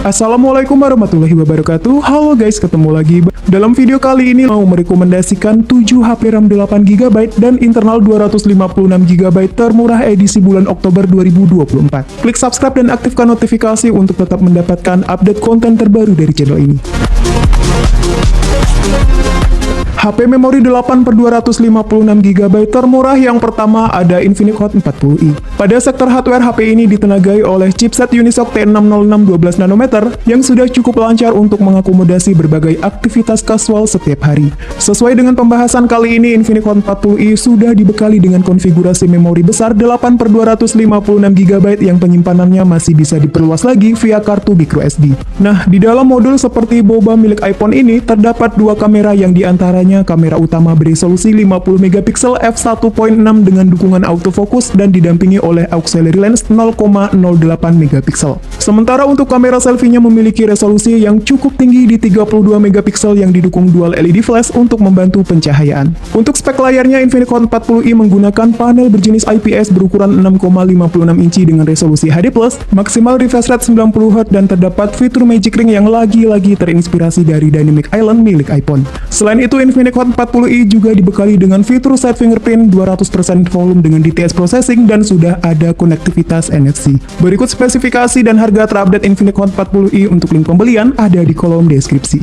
Assalamualaikum warahmatullahi wabarakatuh. Halo guys, ketemu lagi. Dalam video kali ini mau merekomendasikan 7 HP RAM 8GB dan internal 256GB termurah edisi bulan Oktober 2024. Klik subscribe dan aktifkan notifikasi untuk tetap mendapatkan update konten terbaru dari channel ini. HP memori 8/256GB termurah yang pertama ada Infinix Hot 40i. Pada sektor hardware, HP ini ditenagai oleh chipset Unisoc T606 12nm yang sudah cukup lancar untuk mengakomodasi berbagai aktivitas kasual setiap hari. Sesuai dengan pembahasan kali ini, Infinix Hot 40i sudah dibekali dengan konfigurasi memori besar 8/256GB yang penyimpanannya masih bisa diperluas lagi via kartu microSD. Nah, di dalam modul seperti boba milik iPhone ini terdapat dua kamera yang diantaranya kamera utama beresolusi 50MP f1.6 dengan dukungan autofocus dan didampingi oleh auxiliary lens 0,08MP. Sementara untuk kamera selfie-nya memiliki resolusi yang cukup tinggi di 32MP yang didukung dual LED flash untuk membantu pencahayaan. Untuk spek layarnya, Infinix Hot 40i menggunakan panel berjenis IPS berukuran 6,56 inci dengan resolusi HD+, maksimal refresh rate 90Hz dan terdapat fitur Magic Ring yang lagi-lagi terinspirasi dari Dynamic Island milik iPhone. Selain itu, Infinix Hot 40i juga dibekali dengan fitur side fingerprint 200% volume dengan DTS processing dan sudah ada konektivitas NFC. Berikut spesifikasi dan harga terupdate Infinix Hot 40i untuk link pembelian ada di kolom deskripsi.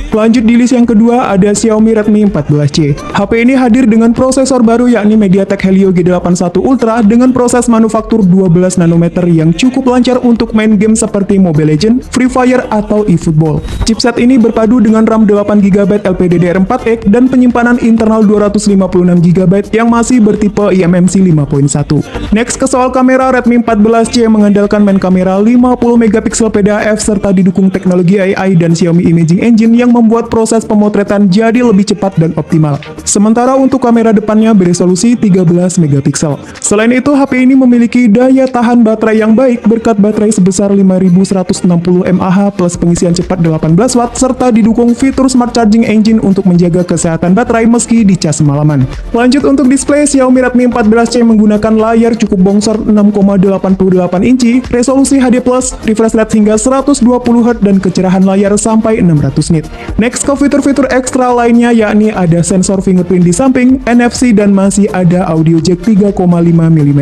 Lanjut di list yang kedua ada Xiaomi Redmi 14C. HP ini hadir dengan prosesor baru yakni MediaTek Helio G81 Ultra dengan proses manufaktur 12nm yang cukup lancar untuk main game seperti Mobile Legends, Free Fire, atau eFootball. Chipset ini berpadu dengan RAM 8GB LPDDR4X dan penyimpanan internal 256GB yang masih bertipe eMMC 5.1. Next ke soal kamera, Redmi 14C mengandalkan main kamera 50MP PDAF serta didukung teknologi AI dan Xiaomi Imaging Engine yang membuat proses pemotretan jadi lebih cepat dan optimal. Sementara untuk kamera depannya beresolusi 13MP. Selain itu, HP ini memiliki daya tahan baterai yang baik berkat baterai sebesar 5160 mAh plus pengisian cepat 18W serta didukung fitur Smart Charging Engine untuk menjaga kesehatan baterai meski dicas semalaman. Lanjut untuk display, Xiaomi Redmi 14C menggunakan layar cukup bongsor 6,88 inci, resolusi HD+, refresh rate hingga 120Hz dan kecerahan layar sampai 600 nit. Next ke fitur-fitur ekstra lainnya yakni ada sensor fingerprint di samping, NFC, dan masih ada audio jack 3,5mm.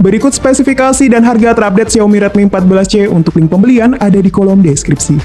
Berikut spesifikasi dan harga terupdate Xiaomi Redmi 14C untuk link pembelian ada di kolom deskripsi.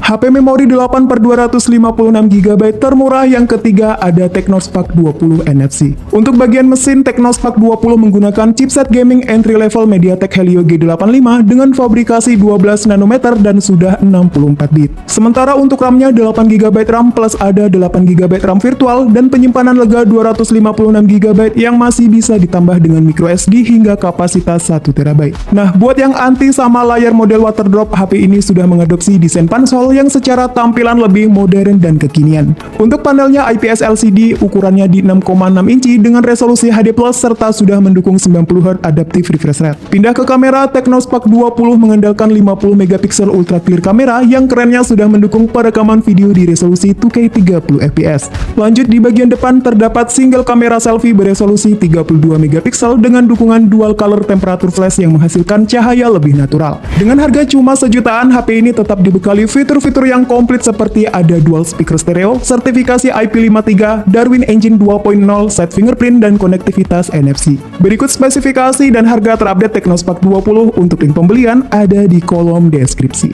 HP memori 8/256GB termurah yang ketiga ada Technospark 20 NFC. Untuk bagian mesin, Technospark 20 menggunakan chipset gaming entry level MediaTek Helio G85 dengan fabrikasi 12nm dan sudah 64 bit. Sementara untuk RAM-nya 8GB RAM plus ada 8GB RAM virtual dan penyimpanan lega 256GB yang masih bisa ditambah dengan microSD hingga kapasitas 1TB. Nah, buat yang anti sama layar model waterdrop, HP ini sudah mengadopsi desain pansol yang secara tampilan lebih modern dan kekinian. Untuk panelnya IPS LCD, ukurannya di 6,6 inci dengan resolusi HD+, serta sudah mendukung 90Hz adaptive refresh rate. Pindah ke kamera, Technospark 20 mengandalkan 50MP ultra clear kamera yang kerennya sudah mendukung perekaman video di resolusi 2K 30fps. Lanjut di bagian depan terdapat single kamera selfie beresolusi 32MP dengan dukungan dual color temperature flash yang menghasilkan cahaya lebih natural. Dengan harga cuma sejutaan, HP ini tetap dibekali fitur yang komplit seperti ada dual speaker stereo, sertifikasi IP53, Darwin Engine 2.0, side fingerprint, dan konektivitas NFC. Berikut spesifikasi dan harga terupdate Technospark 20 untuk link pembelian ada di kolom deskripsi.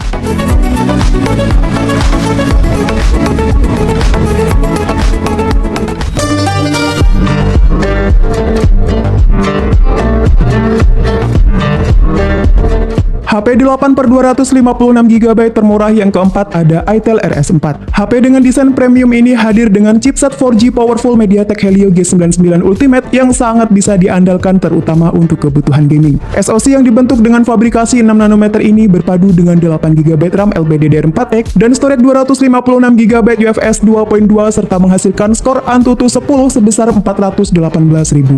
HP HP 8/256GB termurah yang keempat ada Itel RS4. HP dengan desain premium ini hadir dengan chipset 4G powerful MediaTek Helio G99 Ultimate yang sangat bisa diandalkan terutama untuk kebutuhan gaming. SoC yang dibentuk dengan fabrikasi 6nm ini berpadu dengan 8GB RAM LPDDR4X dan storage 256GB UFS 2.2 serta menghasilkan skor Antutu 10 sebesar 418.000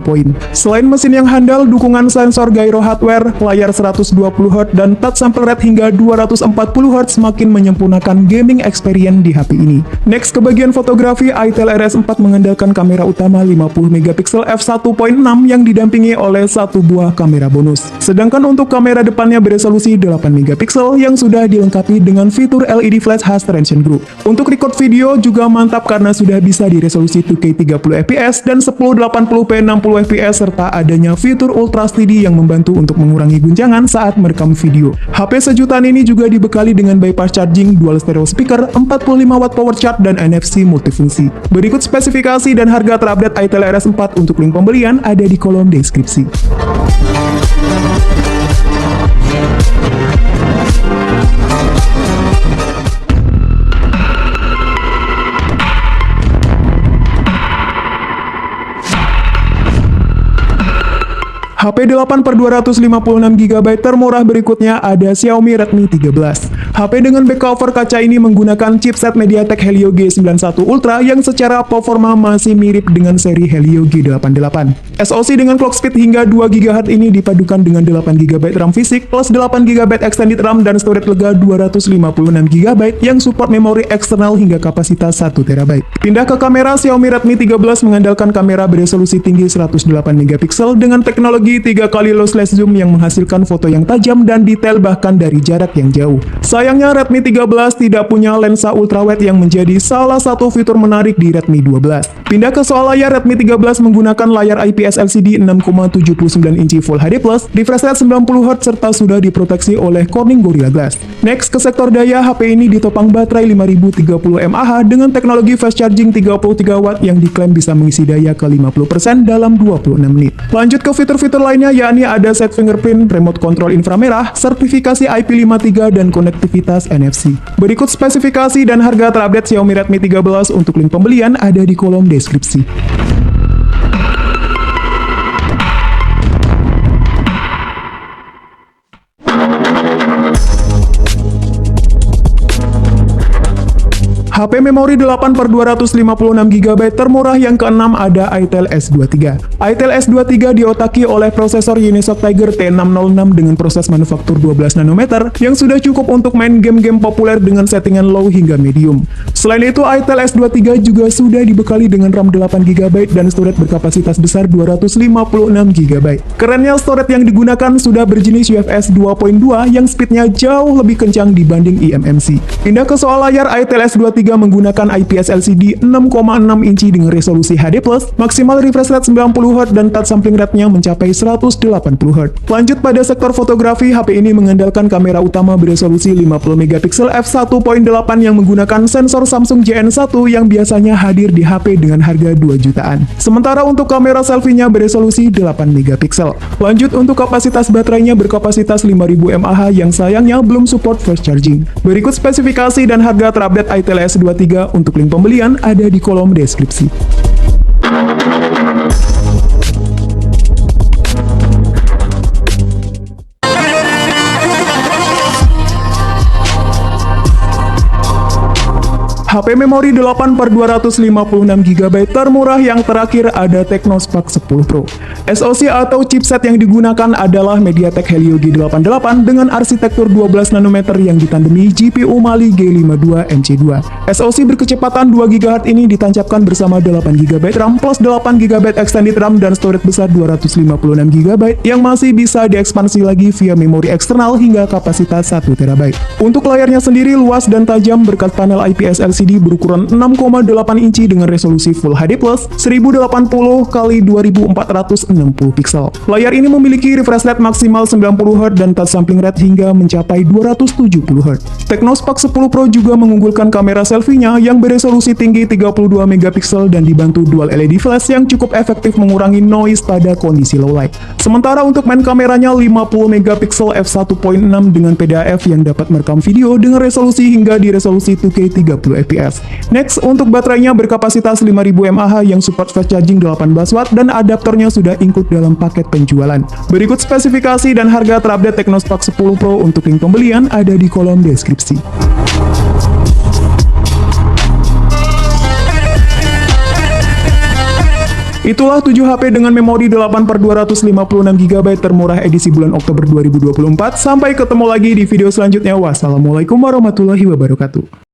poin. Selain mesin yang handal, dukungan sensor gyro hardware, layar 120Hz dan touch sample rate hingga 240Hz semakin menyempurnakan gaming experience di HP ini. Next ke bagian fotografi, Itel RS4 mengandalkan kamera utama 50MP f1.6 yang didampingi oleh satu buah kamera bonus. Sedangkan untuk kamera depannya beresolusi 8MP yang sudah dilengkapi dengan fitur LED flash khas Transsion Group. Untuk record video juga mantap karena sudah bisa di resolusi 2K 30fps dan 1080p 60fps serta adanya fitur Ultra SD yang membantu untuk mengurangi guncangan saat merekam video. HP sejutaan ini juga dibekali dengan bypass charging, dual stereo speaker, 45W power charge, dan NFC multifungsi. Berikut spesifikasi dan harga terupdate Itel RS4 untuk link pembelian ada di kolom deskripsi. HP 8/256GB termurah berikutnya ada Xiaomi Redmi 13. HP dengan back cover kaca ini menggunakan chipset MediaTek Helio G91 Ultra yang secara performa masih mirip dengan seri Helio G88. SoC dengan clock speed hingga 2GHz ini dipadukan dengan 8GB RAM fisik plus 8GB extended RAM dan storage lega 256GB yang support memori eksternal hingga kapasitas 1TB. Pindah ke kamera, Xiaomi Redmi 13 mengandalkan kamera beresolusi tinggi 108MP dengan teknologi 3 kali lossless zoom yang menghasilkan foto yang tajam dan detail bahkan dari jarak yang jauh. Sayangnya Redmi 13 tidak punya lensa ultrawide yang menjadi salah satu fitur menarik di Redmi 12. Pindah ke soal layar, Redmi 13 menggunakan layar IPS LCD 6,79 inci Full HD+, refresh rate 90Hz serta sudah diproteksi oleh Corning Gorilla Glass. Next ke sektor daya, HP ini ditopang baterai 5030 mAh dengan teknologi fast charging 33W yang diklaim bisa mengisi daya ke 50% dalam 26 menit. Lanjut ke fitur-fitur lainnya yakni ada side fingerprint, remote control inframerah, sertifikasi IP53 dan konektivitas NFC. Berikut spesifikasi dan harga terupdate Xiaomi Redmi 13 untuk link pembelian ada di kolom deskripsi. HP memori 8/256GB termurah yang keenam ada Itel S23. Itel S23 diotaki oleh prosesor Unisoc Tiger T606 dengan proses manufaktur 12nm yang sudah cukup untuk main game-game populer dengan settingan low hingga medium. Selain itu, Itel S23 juga sudah dibekali dengan RAM 8GB dan storage berkapasitas besar 256GB. Kerennya, storage yang digunakan sudah berjenis UFS 2.2 yang speednya jauh lebih kencang dibanding eMMC. Pindah ke soal layar, Itel S23 menggunakan IPS LCD 6,6 inci dengan resolusi HD+, maksimal refresh rate 90Hz dan touch sampling rate-nya mencapai 180Hz. Lanjut pada sektor fotografi, HP ini mengandalkan kamera utama beresolusi 50MP f1.8 yang menggunakan sensor Samsung JN1 yang biasanya hadir di HP dengan harga 2 jutaan. Sementara untuk kamera selfie-nya beresolusi 8MP. Lanjut untuk kapasitas baterainya berkapasitas 5000 mAh yang sayangnya belum support fast charging. Berikut spesifikasi dan harga terupdate Itel S23 untuk link pembelian ada di kolom deskripsi. HP memori 8/256GB termurah yang terakhir ada Technospark 10 Pro. SoC atau chipset yang digunakan adalah MediaTek Helio G88 dengan arsitektur 12nm yang ditandemi GPU Mali G52 MC2. SoC berkecepatan 2GHz ini ditancapkan bersama 8GB RAM plus 8GB extended RAM dan storage besar 256GB yang masih bisa diekspansi lagi via memori eksternal hingga kapasitas 1TB. Untuk layarnya sendiri luas dan tajam berkat panel IPS LCD berukuran 6,8 inci dengan resolusi Full HD+, 1080 x 2466 60 pixel. Layar ini memiliki refresh rate maksimal 90Hz dan touch sampling rate hingga mencapai 270Hz. Technospark 10 Pro juga mengunggulkan kamera selfie-nya yang beresolusi tinggi 32 megapiksel dan dibantu dual LED flash yang cukup efektif mengurangi noise pada kondisi low light. Sementara untuk main kameranya 50 megapiksel f1.6 dengan PDAF yang dapat merekam video dengan resolusi hingga di resolusi 2K 30 fps. Next, untuk baterainya berkapasitas 5000 mAh yang support fast charging 18 watt dan adaptornya sudah include dalam paket penjualan. Berikut spesifikasi dan harga terupdate Technospark 10 Pro. Untuk link pembelian ada di kolom deskripsi. Itulah 7 HP dengan memori 8/256GB termurah edisi bulan Oktober 2024. Sampai ketemu lagi di video selanjutnya. Wassalamualaikum warahmatullahi wabarakatuh.